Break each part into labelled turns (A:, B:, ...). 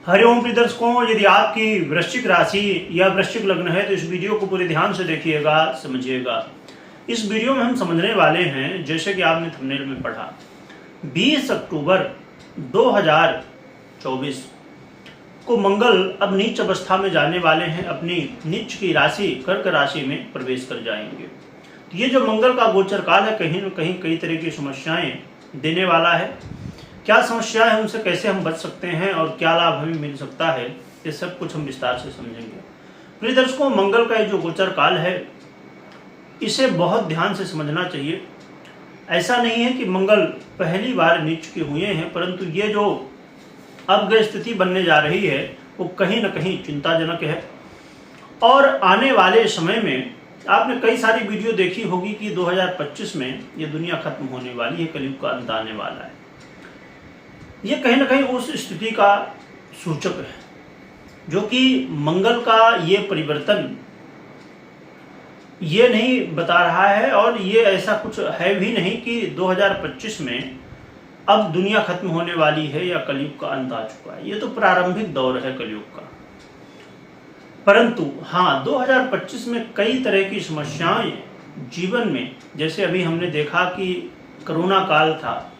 A: हरिओम प्रिय दर्शकों, यदि आपकी वृश्चिक राशि या वृश्चिक लग्न है तो इस वीडियो को पूरे ध्यान से देखिएगा, समझिएगा। इस वीडियो में हम समझने वाले हैं, जैसे कि आपने थंबनेल में पढ़ा, 20 अक्टूबर 2024 को मंगल अब नीच अवस्था में जाने वाले हैं, अपनी नीच की राशि कर्क राशि में प्रवेश कर जाएंगे। तो ये जो मंगल का गोचर काल है, कहीं न कहीं कई तरह की समस्याएं देने वाला है। क्या समस्या है, उनसे कैसे हम बच सकते हैं और क्या लाभ हमें मिल सकता है, ये सब कुछ हम विस्तार से समझेंगे। प्रिय दर्शकों, मंगल का जो गोचर काल है इसे बहुत ध्यान से समझना चाहिए। ऐसा नहीं है कि मंगल पहली बार नीच के हुए हैं, परंतु ये जो अवग्रह स्थिति बनने जा रही है वो कहीं न कहीं चिंताजनक है। और आने वाले समय में आपने कई सारी वीडियो देखी होगी कि 2025 में ये दुनिया खत्म होने वाली है, कलयुग का अंत आने वाला है। ये कहीं न कहीं उस स्थिति का सूचक है, जो कि मंगल का ये परिवर्तन ये नहीं बता रहा है, और ये ऐसा कुछ है भी नहीं कि 2025 में अब दुनिया खत्म होने वाली है या कलयुग का अंत आ चुका है। ये तो प्रारंभिक दौर है कलयुग का। परंतु हाँ, 2025 में कई तरह की समस्याएं जीवन में, जैसे अभी हमने देखा कि कोरोना काल था,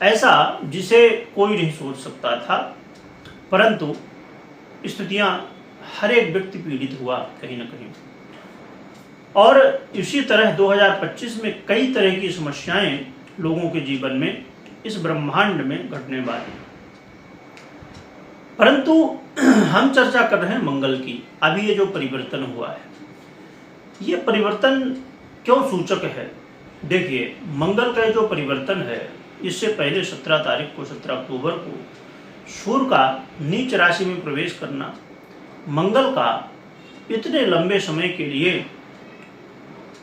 A: ऐसा जिसे कोई नहीं सोच सकता था, परंतु स्थितियां हर एक व्यक्ति पीड़ित हुआ कहीं न कहीं। और इसी तरह 2025 में कई तरह की समस्याएं लोगों के जीवन में, इस ब्रह्मांड में घटने वाली। परंतु हम चर्चा कर रहे हैं मंगल की। अभी ये जो परिवर्तन हुआ है, ये परिवर्तन क्यों सूचक है? देखिए, मंगल का जो परिवर्तन है, इससे पहले 17 तारीख को, 17 अक्टूबर को सूर्य का नीच राशि में प्रवेश करना, मंगल का इतने लंबे समय के लिए,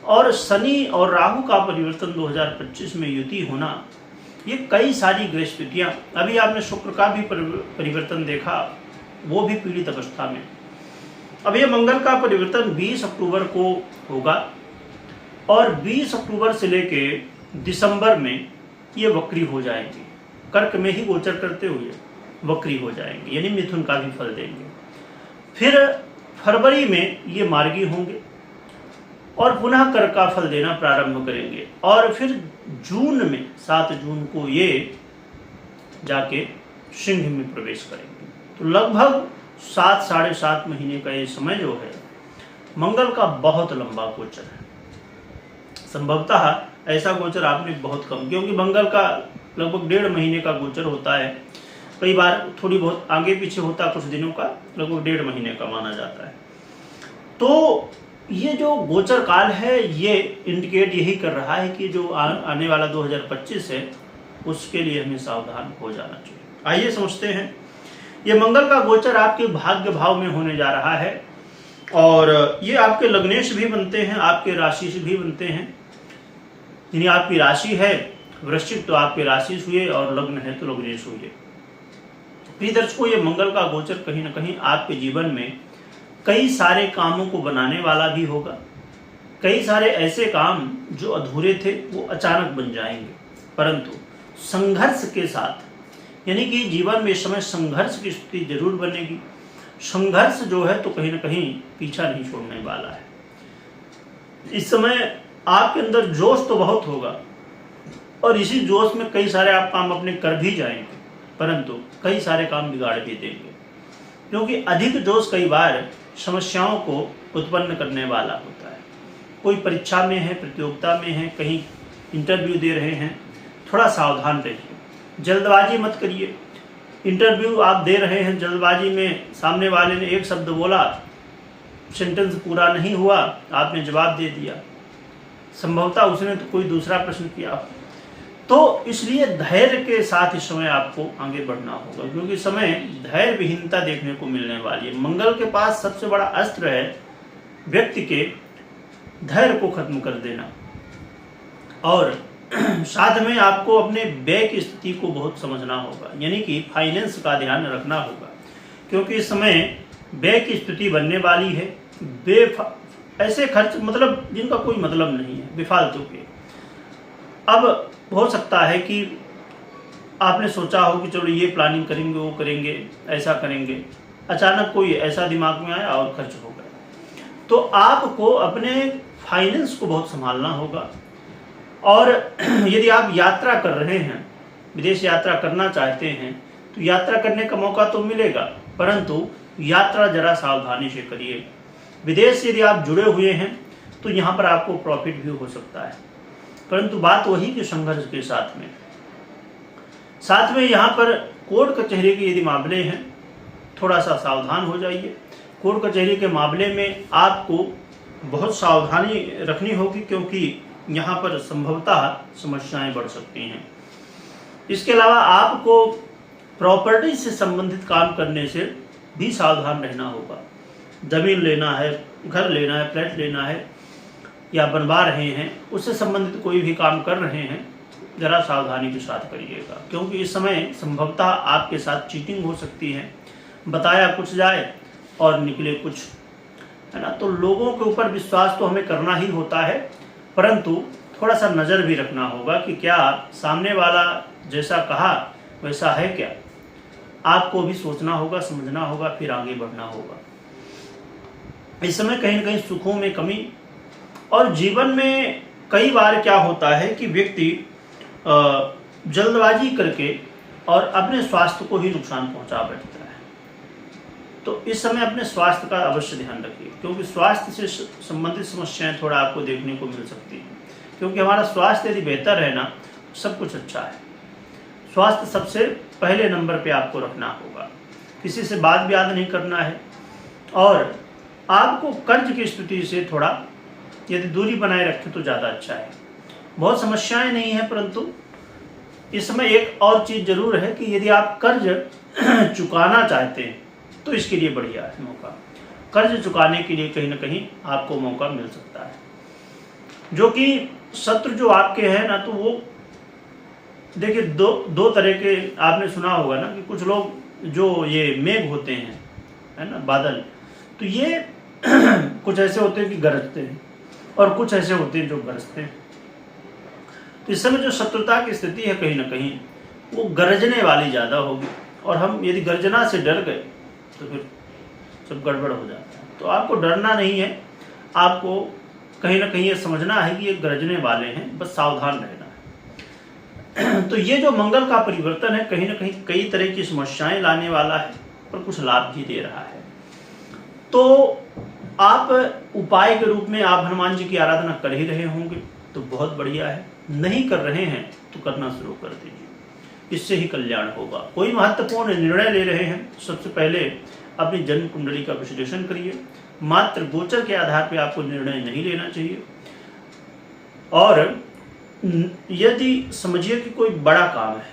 A: और शनि और राहु का परिवर्तन 2025 में युति होना, ये कई सारी ग्रह स्थितियां। अभी आपने शुक्र का भी परिवर्तन देखा, वो भी पीड़ित अवस्था में। अब ये मंगल का परिवर्तन 20 अक्टूबर को होगा, और 20 अक्टूबर से लेके दिसंबर में ये वक्री हो जाएंगे। कर्क में ही गोचर करते हुए वक्री हो जाएंगे, यानी मिथुन का भी फल देंगे। फिर फरवरी में ये मार्गी होंगे और पुनः कर्क का फल देना प्रारंभ करेंगे, और फिर जून में 7 जून को ये जाके सिंह में प्रवेश करेंगे। तो लगभग 7 साढ़े 7 महीने का ये समय जो है मंगल का बहुत लंबा गोचर है। संभवतः ऐसा गोचर आपने बहुत कम, क्योंकि मंगल का लगभग 1.5 महीने का गोचर होता है। कई बार थोड़ी बहुत आगे पीछे होता, कुछ दिनों का, लगभग 1.5 महीने का माना जाता है। तो ये जो गोचर काल है ये इंडिकेट यही कर रहा है कि जो आने वाला 2025 है उसके लिए हमें सावधान हो जाना चाहिए। आइए समझते हैं। ये मंगल का गोचर आपके भाग्य भाव में होने जा रहा है, और ये आपके लग्नेश भी बनते हैं, आपके राशि से भी बनते हैं। यानी आपकी राशि है वृश्चिक तो आपके राशि हुए, और लग्न है तो लग्नेश हुए। प्रिय दर्शकों, ये मंगल का गोचर कहीं न कहीं आपके जीवन में कई सारे कामों को बनाने वाला भी होगा। कई सारे ऐसे काम जो अधूरे थे वो अचानक बन जाएंगे, परंतु संघर्ष के साथ, यानी कि जीवन में इस समय संघर्ष की स्थिति जरूर बनेगी। संघर्ष जो है तो कहीं न कहीं पीछा नहीं छोड़ने वाला है। इस समय आपके अंदर जोश तो बहुत होगा, और इसी जोश में कई सारे आप काम अपने कर भी जाएंगे, परंतु कई सारे काम बिगाड़ भी देंगे, क्योंकि अधिक जोश कई बार समस्याओं को उत्पन्न करने वाला होता है। कोई परीक्षा में है, प्रतियोगिता में है, कहीं इंटरव्यू दे रहे हैं, थोड़ा सावधान रहिए, जल्दबाजी मत करिए। इंटरव्यू आप दे रहे हैं, जल्दबाजी में सामने वाले ने एक शब्द बोला, सेंटेंस पूरा नहीं हुआ, आपने जवाब दे दिया, संभवतः उसने तो कोई दूसरा प्रश्न किया। तो इसलिए धैर्य के साथ इस समय आपको आगे बढ़ना होगा, क्योंकि समय धैर्य विहीनता देखने को मिलने वाली है। मंगल के पास सबसे बड़ा अस्त्र है व्यक्ति के धैर्य को खत्म कर देना, और साथ में आपको अपने व्यय की स्थिति को बहुत समझना होगा, यानी कि फाइनेंस का ध्यान रखना होगा, क्योंकि इस समय व्यय की स्थिति बनने वाली है। ऐसे खर्च मतलब जिनका कोई मतलब नहीं है, बेफालतू के। अब हो सकता है कि आपने सोचा हो कि चलो ये प्लानिंग करेंगे, वो करेंगे, ऐसा करेंगे, अचानक कोई ऐसा दिमाग में आया और खर्च हो गया। तो आपको अपने फाइनेंस को बहुत संभालना होगा। और यदि आप यात्रा कर रहे हैं, विदेश यात्रा करना चाहते हैं, तो यात्रा करने का मौका तो मिलेगा, परंतु यात्रा जरा सावधानी से करिए। विदेश से यदि आप जुड़े हुए हैं तो यहाँ पर आपको प्रॉफिट भी हो सकता है, परंतु बात वही कि संघर्ष के साथ में यहाँ पर कोर्ट कचहरी के यदि मामले हैं, थोड़ा सा सावधान हो जाइए। कोर्ट कचहरी के मामले में आपको बहुत सावधानी रखनी होगी, क्योंकि यहाँ पर संभवतः समस्याएं बढ़ सकती हैं। इसके अलावा आपको प्रॉपर्टी से संबंधित काम करने से भी सावधान रहना होगा। जमीन लेना है, घर लेना है, फ्लैट लेना है या बनवा रहे हैं, उससे संबंधित कोई भी काम कर रहे हैं, ज़रा सावधानी के साथ करिएगा, क्योंकि इस समय संभवतः आपके साथ चीटिंग हो सकती है। बताया कुछ जाए और निकले कुछ, है ना। तो लोगों के ऊपर विश्वास तो हमें करना ही होता है, परंतु थोड़ा सा नज़र भी रखना होगा कि क्या सामने वाला जैसा कहा वैसा है क्या। आपको भी सोचना होगा, समझना होगा, फिर आगे बढ़ना होगा। इस समय कहीं न कहीं सुखों में कमी, और जीवन में कई बार क्या होता है कि व्यक्ति जल्दबाजी करके और अपने स्वास्थ्य को ही नुकसान पहुंचा बैठता है। तो इस समय अपने स्वास्थ्य का अवश्य ध्यान रखिए, क्योंकि स्वास्थ्य से संबंधित समस्याएं थोड़ा आपको देखने को मिल सकती हैं। क्योंकि हमारा स्वास्थ्य यदि बेहतर है ना, सब कुछ अच्छा है। स्वास्थ्य सबसे पहले नंबर पे आपको रखना होगा, किसी से बात ब्याद नहीं करना है, और आपको कर्ज की स्थिति से थोड़ा यदि दूरी बनाए रखें तो ज़्यादा अच्छा है। बहुत समस्याएं नहीं है, परंतु इस समय एक और चीज़ जरूर है कि यदि आप कर्ज चुकाना चाहते हैं तो इसके लिए बढ़िया है मौका। कर्ज चुकाने के लिए कहीं ना कहीं आपको मौका मिल सकता है। जो कि शत्रु जो आपके हैं ना, तो वो देखिए दो तरह के आपने सुना होगा ना कि कुछ लोग जो ये मेघ होते हैं, है ना, बादल, तो ये कुछ ऐसे होते हैं कि गरजते हैं और कुछ ऐसे होते हैं जो गरजते हैं। तो इस समय जो शत्रुता की स्थिति है कहीं ना कहीं वो गरजने वाली ज़्यादा होगी, और हम यदि गर्जना से डर गए तो फिर सब गड़बड़ हो जाता है। तो आपको डरना नहीं है, आपको कहीं ना कहीं ये समझना है कि ये गरजने वाले हैं, बस सावधान रहना है। तो ये जो मंगल का परिवर्तन है कहीं ना कहीं कई तरह की समस्याएं लाने वाला है, पर कुछ लाभ भी दे रहा है। तो आप उपाय के रूप में आप हनुमान जी की आराधना कर ही रहे होंगे तो बहुत बढ़िया है, नहीं कर रहे हैं तो करना शुरू कर दीजिए, इससे ही कल्याण होगा। कोई महत्वपूर्ण निर्णय ले रहे हैं, सबसे पहले अपनी जन्म कुंडली का विश्लेषण करिए। मात्र गोचर के आधार पर आपको निर्णय नहीं लेना चाहिए। और यदि समझिए कि कोई बड़ा काम है,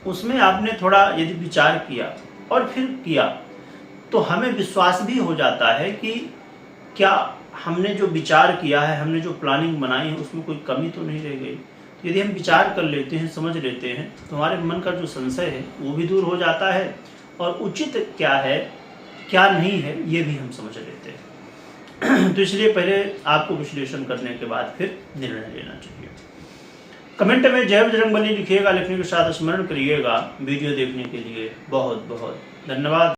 A: उसमें आपने थोड़ा यदि विचार किया और फिर किया, तो हमें विश्वास भी हो जाता है कि क्या हमने जो विचार किया है, हमने जो प्लानिंग बनाई है, उसमें कोई कमी तो नहीं रह गई। तो यदि हम विचार कर लेते हैं, समझ लेते हैं, तो हमारे मन का जो संशय है वो भी दूर हो जाता है, और उचित क्या है क्या नहीं है ये भी हम समझ लेते हैं। तो इसलिए पहले आपको विश्लेषण करने के बाद फिर निर्णय लेना चाहिए। कमेंट में जय बजरंगबली लिखिएगा, लिखने के साथ स्मरण करिएगा। वीडियो देखने के लिए बहुत बहुत धन्यवाद।